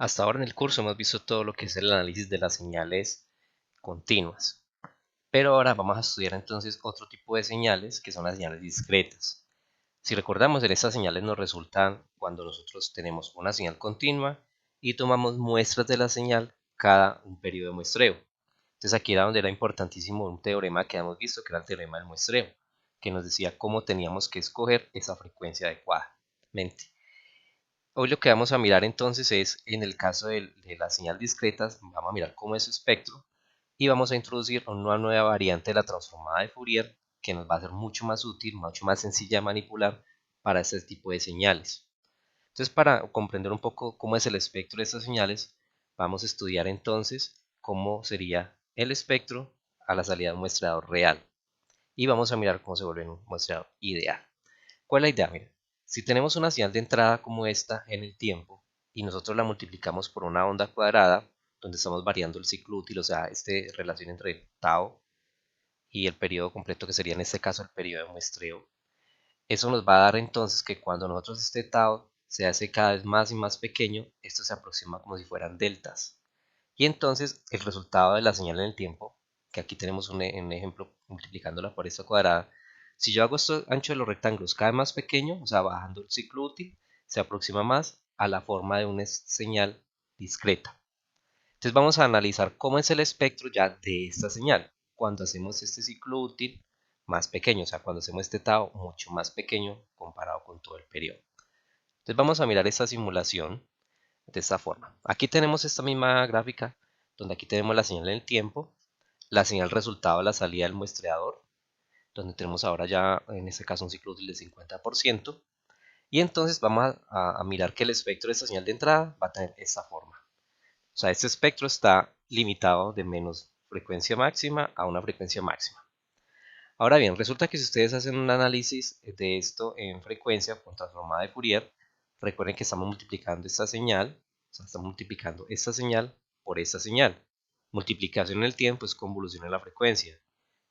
Hasta ahora en el curso hemos visto todo lo que es el análisis de las señales continuas, pero ahora vamos a estudiar entonces otro tipo de señales que son las señales discretas. Si recordamos, en estas señales nos resultan cuando nosotros tenemos una señal continua y tomamos muestras de la señal cada un periodo de muestreo. Entonces aquí era donde era importantísimo un teorema que hemos visto, que era el teorema del muestreo, que nos decía cómo teníamos que escoger esa frecuencia adecuadamente. Hoy lo que vamos a mirar entonces es, en el caso de las señales discretas, vamos a mirar cómo es su espectro y vamos a introducir una nueva variante de la transformada de Fourier que nos va a ser mucho más útil, mucho más sencilla de manipular para este tipo de señales. Entonces, para comprender un poco cómo es el espectro de estas señales, vamos a estudiar entonces cómo sería el espectro a la salida de un muestreador real y vamos a mirar cómo se vuelve un muestreador ideal. ¿Cuál es la idea? Mira, si tenemos una señal de entrada como esta en el tiempo y nosotros la multiplicamos por una onda cuadrada, donde estamos variando el ciclo útil, o sea, esta relación entre el tau y el periodo completo, que sería en este caso el periodo de muestreo, eso nos va a dar entonces que cuando nosotros este tau se hace cada vez más y más pequeño, esto se aproxima como si fueran deltas. Y entonces el resultado de la señal en el tiempo, que aquí tenemos un ejemplo multiplicándola por esta cuadrada, si yo hago esto ancho de los rectángulos cada vez más pequeño, o sea, bajando el ciclo útil, se aproxima más a la forma de una señal discreta. Entonces vamos a analizar cómo es el espectro ya de esta señal, cuando hacemos este ciclo útil más pequeño, o sea, cuando hacemos este tau mucho más pequeño comparado con todo el periodo. Entonces vamos a mirar esta simulación de esta forma. Aquí tenemos esta misma gráfica, donde aquí tenemos la señal en el tiempo, la señal resultado de la salida del muestreador, donde tenemos ahora ya en este caso un ciclo útil del 50%, y entonces vamos a mirar que el espectro de esta señal de entrada va a tener esta forma. O sea, este espectro está limitado de menos frecuencia máxima a una frecuencia máxima. Ahora bien, resulta que si ustedes hacen un análisis de esto en frecuencia con transformada de Fourier, recuerden que estamos multiplicando esta señal, o sea, estamos multiplicando esta señal por esta señal. Multiplicación en el tiempo es convolución en la frecuencia.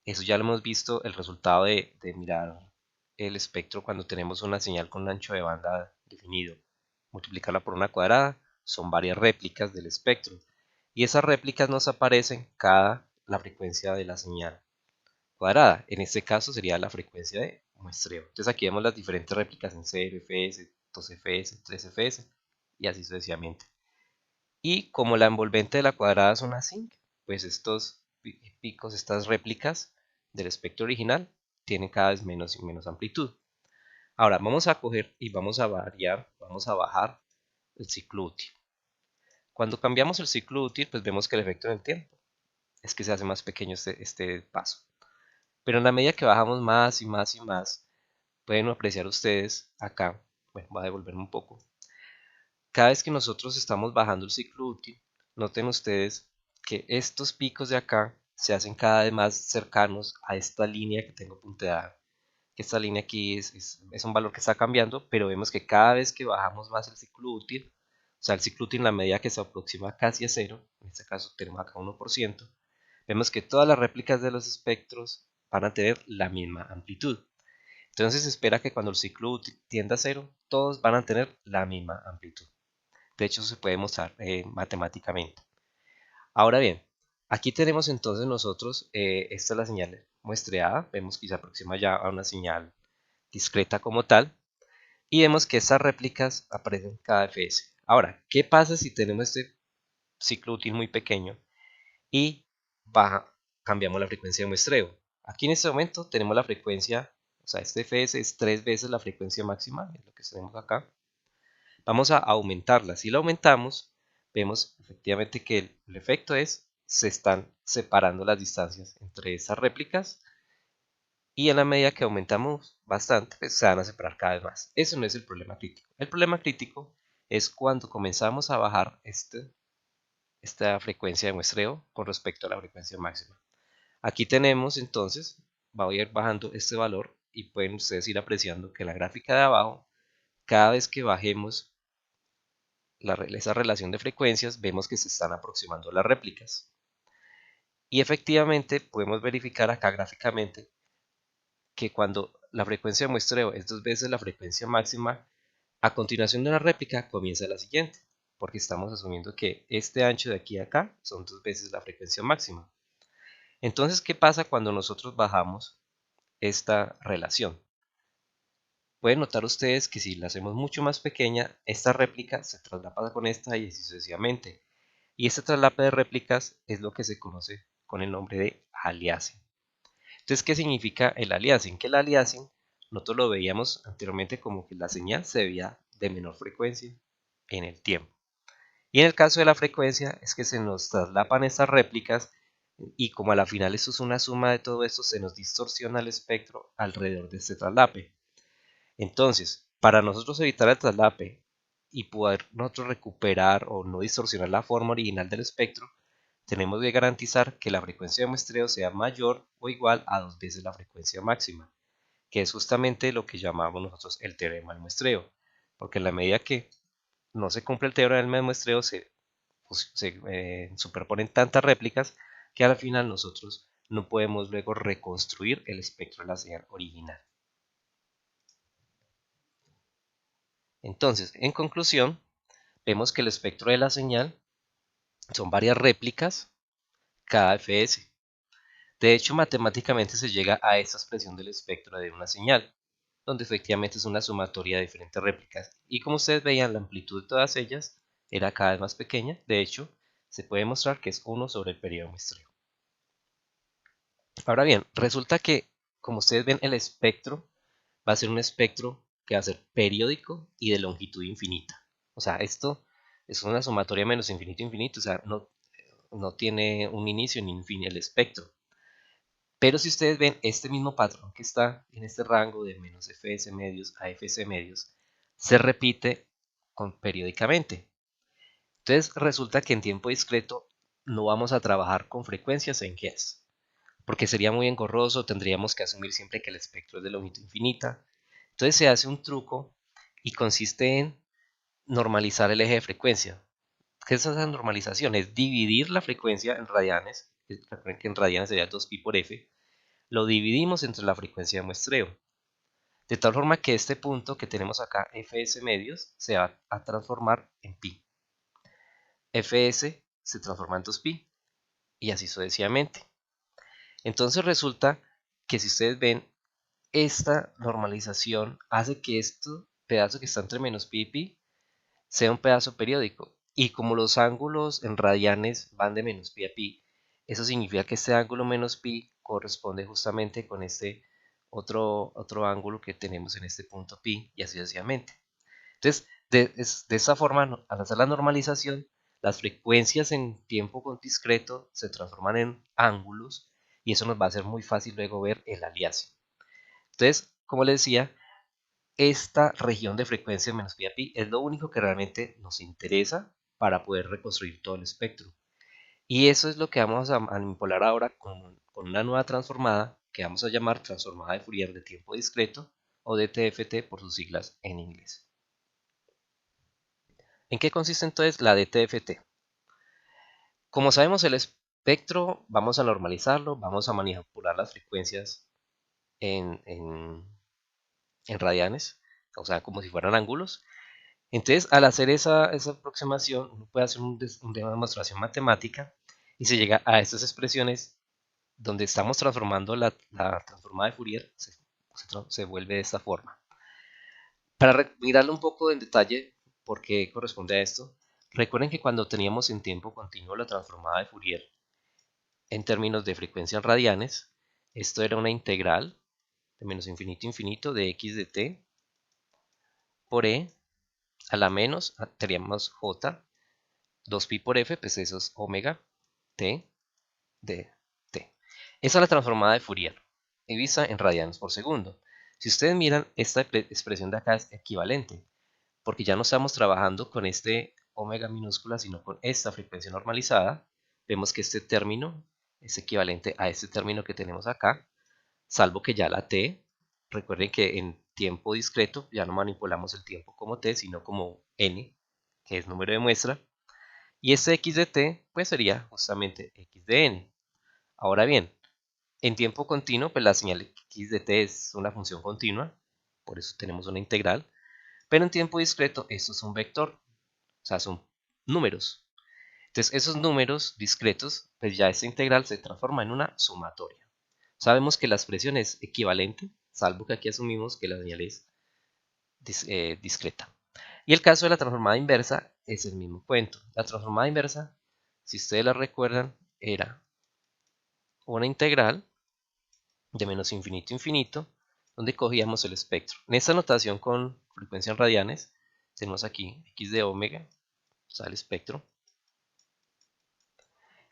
Eso ya lo hemos visto, el resultado de mirar el espectro cuando tenemos una señal con un ancho de banda definido. Multiplicarla por una cuadrada son varias réplicas del espectro. Y esas réplicas nos aparecen cada la frecuencia de la señal cuadrada. En este caso sería la frecuencia de muestreo. Entonces aquí vemos las diferentes réplicas en 0, fs, 2fs, 3fs y así sucesivamente. Y como la envolvente de la cuadrada es una zinc, pues estos picos, estas réplicas del espectro original tienen cada vez menos y menos amplitud. Ahora vamos a coger y vamos a variar, vamos a bajar el ciclo útil. Cuando cambiamos el ciclo útil, pues vemos que el efecto en el tiempo es que se hace más pequeño este paso. Pero en la medida que bajamos más y más y más, pueden apreciar ustedes acá, bueno, voy a devolverme un poco. Cada vez que nosotros estamos bajando el ciclo útil, noten ustedes que estos picos de acá se hacen cada vez más cercanos a esta línea que tengo punteada. Esta línea aquí es un valor que está cambiando, pero vemos que cada vez que bajamos más el ciclo útil, o sea, el ciclo útil en la medida que se aproxima casi a cero, en este caso tenemos acá 1%, vemos que todas las réplicas de los espectros van a tener la misma amplitud. Entonces se espera que cuando el ciclo útil tienda a cero, todos van a tener la misma amplitud. De hecho, se puede mostrar matemáticamente. Ahora bien, aquí tenemos entonces nosotros, esta es la señal muestreada, vemos que se aproxima ya a una señal discreta como tal, y vemos que estas réplicas aparecen cada fs. Ahora, ¿qué pasa si tenemos este ciclo útil muy pequeño y cambiamos la frecuencia de muestreo? Aquí en este momento tenemos la frecuencia, o sea, este fs es 3 veces la frecuencia máxima, es lo que tenemos acá. Vamos a aumentarla. Si la aumentamos, vemos efectivamente que el efecto es se están separando las distancias entre estas réplicas y en la medida que aumentamos bastante, pues se van a separar cada vez más. Eso no es el problema crítico. El problema crítico es cuando comenzamos a bajar esta frecuencia de muestreo con respecto a la frecuencia máxima. Aquí tenemos entonces, voy a ir bajando este valor y pueden ustedes ir apreciando que en la gráfica de abajo, cada vez que bajemos esa relación de frecuencias, vemos que se están aproximando las réplicas. Y efectivamente podemos verificar acá gráficamente que cuando la frecuencia de muestreo es 2 veces la frecuencia máxima, a continuación de una réplica comienza la siguiente. porque estamos asumiendo que este ancho de aquí a acá son 2 veces la frecuencia máxima. Entonces, ¿qué pasa cuando nosotros bajamos esta relación? Pueden notar ustedes que si la hacemos mucho más pequeña, esta réplica se traslapa con esta y así sucesivamente. Y este traslape de réplicas es lo que se conoce con el nombre de aliasing. Entonces, ¿qué significa el aliasing? Que el aliasing nosotros lo veíamos anteriormente como que la señal se veía de menor frecuencia en el tiempo. Y en el caso de la frecuencia es que se nos traslapan estas réplicas y como a la final esto es una suma de todo esto, se nos distorsiona el espectro alrededor de este traslape. Entonces, para nosotros evitar el traslape y poder nosotros recuperar o no distorsionar la forma original del espectro, tenemos que garantizar que la frecuencia de muestreo sea mayor o igual a 2 veces la frecuencia máxima, que es justamente lo que llamamos nosotros el teorema del muestreo, porque en la medida que no se cumple el teorema del muestreo se superponen tantas réplicas que al final nosotros no podemos luego reconstruir el espectro de la señal original. Entonces, en conclusión, vemos que el espectro de la señal son varias réplicas cada fs. De hecho, matemáticamente se llega a esta expresión del espectro de una señal, donde efectivamente es una sumatoria de diferentes réplicas. Y como ustedes veían, la amplitud de todas ellas era cada vez más pequeña. De hecho, se puede mostrar que es 1 sobre el periodo de muestreo. Ahora bien, resulta que, como ustedes ven, el espectro va a ser un espectro que va a ser periódico y de longitud infinita. O sea, esto es una sumatoria menos infinito infinito, o sea, no tiene un inicio ni un fin el espectro. Pero si ustedes ven este mismo patrón que está en este rango de menos fs medios a fs medios, se repite periódicamente. Entonces resulta que en tiempo discreto no vamos a trabajar con frecuencias en Hz, porque sería muy engorroso, tendríamos que asumir siempre que el espectro es de longitud infinita. Entonces se hace un truco y consiste en normalizar el eje de frecuencia. ¿Qué es esa normalización? Es dividir la frecuencia en radianes, recuerden que en radianes sería 2pi por f, lo dividimos entre la frecuencia de muestreo, de tal forma que este punto que tenemos acá, fs medios, se va a transformar en pi. Fs se transforma en 2pi y así sucesivamente. Entonces resulta que si ustedes ven, esta normalización hace que este pedazo que está entre menos pi y pi sea un pedazo periódico. Y como los ángulos en radianes van de menos pi a pi, eso significa que este ángulo menos pi corresponde justamente con este otro ángulo que tenemos en este punto pi y así sucesivamente. Entonces, de esa forma, al hacer la normalización, las frecuencias en tiempo discreto se transforman en ángulos y eso nos va a hacer muy fácil luego ver el aliasing. Entonces, como les decía, esta región de frecuencia menos pi a pi es lo único que realmente nos interesa para poder reconstruir todo el espectro. Y eso es lo que vamos a manipular ahora con una nueva transformada que vamos a llamar transformada de Fourier de tiempo discreto o DTFT por sus siglas en inglés. ¿En qué consiste entonces la DTFT? Como sabemos el espectro, vamos a normalizarlo, vamos a manipular las frecuencias en radianes, o sea, como si fueran ángulos. Entonces, al hacer esa aproximación, uno puede hacer una demostración matemática y se llega a estas expresiones donde estamos transformando la transformada de Fourier, se vuelve de esta forma. Para mirarlo un poco en detalle, por qué corresponde a esto, recuerden que cuando teníamos en tiempo continuo la transformada de Fourier en términos de frecuencia en radianes, esto era una integral de menos infinito a infinito de x de t por e a la menos, teníamos j, 2pi por f, pues eso es omega t de t. Esa es la transformada de Fourier, vista en radianes por segundo. Si ustedes miran, esta expresión de acá es equivalente, porque ya no estamos trabajando con este omega minúscula, sino con esta frecuencia normalizada. Vemos que este término es equivalente a este término que tenemos acá, salvo que ya la t, recuerden que en tiempo discreto ya no manipulamos el tiempo como t, sino como n, que es número de muestra, y este x de t pues sería justamente x de n. Ahora bien, en tiempo continuo pues la señal x de t es una función continua, por eso tenemos una integral, pero en tiempo discreto esto es un vector, o sea, son números. Entonces esos números discretos, pues ya esta integral se transforma en una sumatoria. Sabemos que la expresión es equivalente, salvo que aquí asumimos que la señal es discreta. Y el caso de la transformada inversa es el mismo cuento. La transformada inversa, si ustedes la recuerdan, era una integral de menos infinito a infinito, donde cogíamos el espectro. En esta notación con frecuencia en radianes, tenemos aquí x de omega, o sea, el espectro.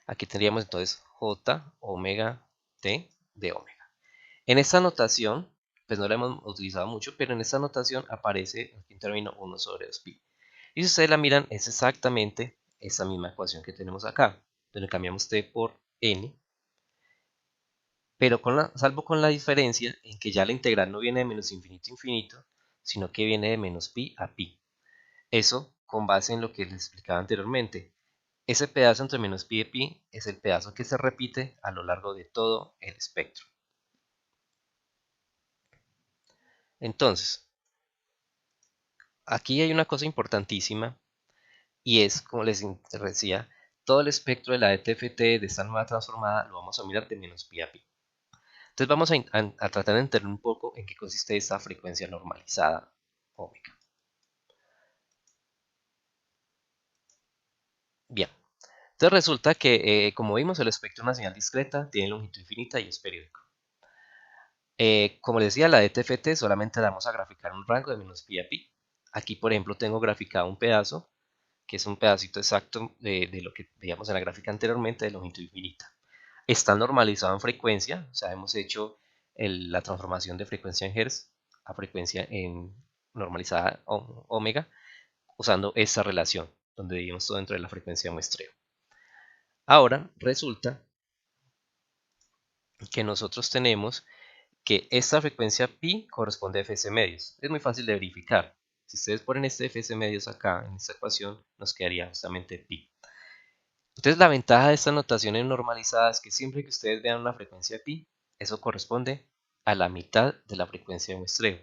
Aquí tendríamos entonces j omega t de omega. En esta notación, pues no la hemos utilizado mucho, pero en esta notación aparece aquí en término 1 sobre 2pi. Y si ustedes la miran, es exactamente esa misma ecuación que tenemos acá, donde cambiamos t por n, pero salvo con la diferencia en que ya la integral no viene de menos infinito a infinito, sino que viene de menos pi a pi. Eso con base en lo que les explicaba anteriormente. Ese pedazo entre menos pi y pi es el pedazo que se repite a lo largo de todo el espectro. Entonces, aquí hay una cosa importantísima y es, como les decía, todo el espectro de la ETFT de esta nueva transformada lo vamos a mirar de menos pi a pi. Entonces vamos a tratar de entender un poco en qué consiste esta frecuencia normalizada ómica. Bien, entonces resulta que, como vimos, el espectro de una señal discreta tiene longitud infinita y es periódico. Como les decía, la de TFT solamente la vamos a graficar un rango de menos pi a pi. Aquí, por ejemplo, tengo graficado un pedazo, que es un pedacito exacto de lo que veíamos en la gráfica anteriormente de longitud infinita. Está normalizado en frecuencia, o sea, hemos hecho la transformación de frecuencia en Hertz a frecuencia en normalizada omega, usando esta relación, donde dividimos todo dentro de la frecuencia de muestreo. Ahora resulta que nosotros tenemos que esta frecuencia pi corresponde a fs medios. Es muy fácil de verificar. Si ustedes ponen este fs medios acá en esta ecuación, nos quedaría justamente pi. Entonces la ventaja de esta notación normalizada es que siempre que ustedes vean una frecuencia pi, eso corresponde a la mitad de la frecuencia de muestreo.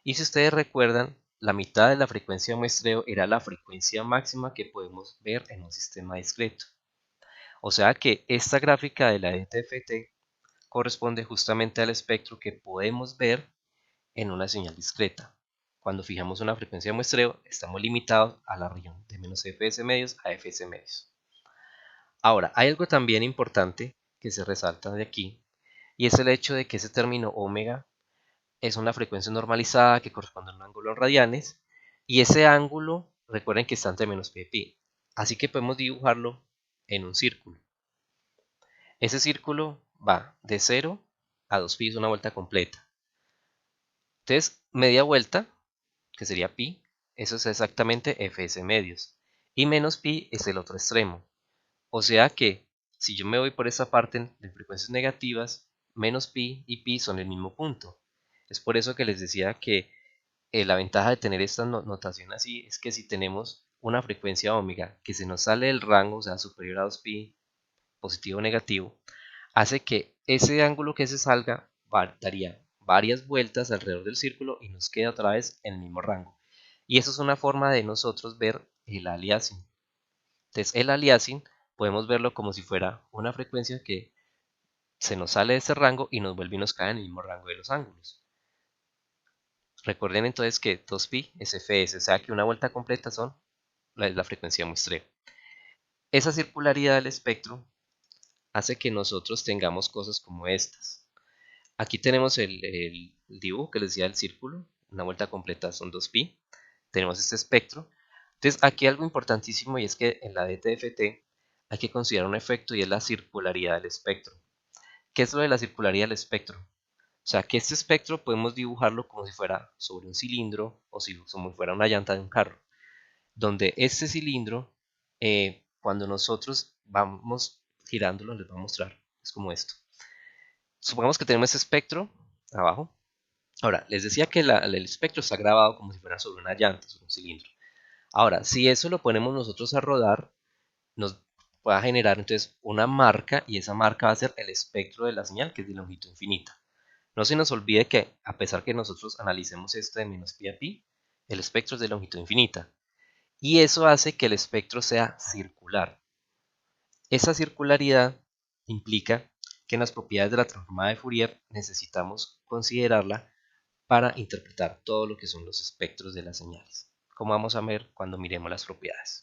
Y si ustedes recuerdan, la mitad de la frecuencia de muestreo era la frecuencia máxima que podemos ver en un sistema discreto. O sea que esta gráfica de la ETFT corresponde justamente al espectro que podemos ver en una señal discreta. Cuando fijamos una frecuencia de muestreo, estamos limitados a la región de menos fs medios a fs medios. Ahora, hay algo también importante que se resalta de aquí, y es el hecho de que ese término omega es una frecuencia normalizada que corresponde a un ángulo en radianes, y ese ángulo, recuerden que está entre menos pi y pi, así que podemos dibujarlo en un círculo. Ese círculo va de 0 a 2pi, es una vuelta completa. Entonces, media vuelta, que sería pi, eso es exactamente fs medios. Y menos pi es el otro extremo. O sea que, si yo me voy por esa parte de frecuencias negativas, menos pi y pi son el mismo punto. Es por eso que les decía que la ventaja de tener esta notación así es que si tenemos una frecuencia omega que se nos sale del rango, o sea, superior a 2pi, positivo o negativo, hace que ese ángulo que se salga daría varias vueltas alrededor del círculo y nos queda otra vez en el mismo rango. Y eso es una forma de nosotros ver el aliasing. Entonces el aliasing podemos verlo como si fuera una frecuencia que se nos sale de ese rango y nos vuelve y nos cae en el mismo rango de los ángulos. Recuerden entonces que 2pi es fs, o sea que una vuelta completa son la frecuencia de muestreo. Esa circularidad del espectro hace que nosotros tengamos cosas como estas. Aquí tenemos el dibujo que les decía del círculo, una vuelta completa son 2pi, tenemos este espectro. Entonces aquí algo importantísimo y es que en la DTFT hay que considerar un efecto y es la circularidad del espectro. ¿Qué es lo de la circularidad del espectro? O sea que este espectro podemos dibujarlo como si fuera sobre un cilindro o como si fuera una llanta de un carro, donde este cilindro, cuando nosotros vamos girándolo, les voy a mostrar, es como esto. Supongamos que tenemos ese espectro abajo. Ahora, les decía que el espectro está grabado como si fuera sobre una llanta, sobre un cilindro. Ahora, si eso lo ponemos nosotros a rodar, nos va a generar entonces una marca y esa marca va a ser el espectro de la señal, que es de longitud infinita. No se nos olvide que a pesar que nosotros analicemos esto de menos pi a pi, el espectro es de longitud infinita. y eso hace que el espectro sea circular. Esa circularidad implica que en las propiedades de la transformada de Fourier necesitamos considerarla para interpretar todo lo que son los espectros de las señales, como vamos a ver cuando miremos las propiedades.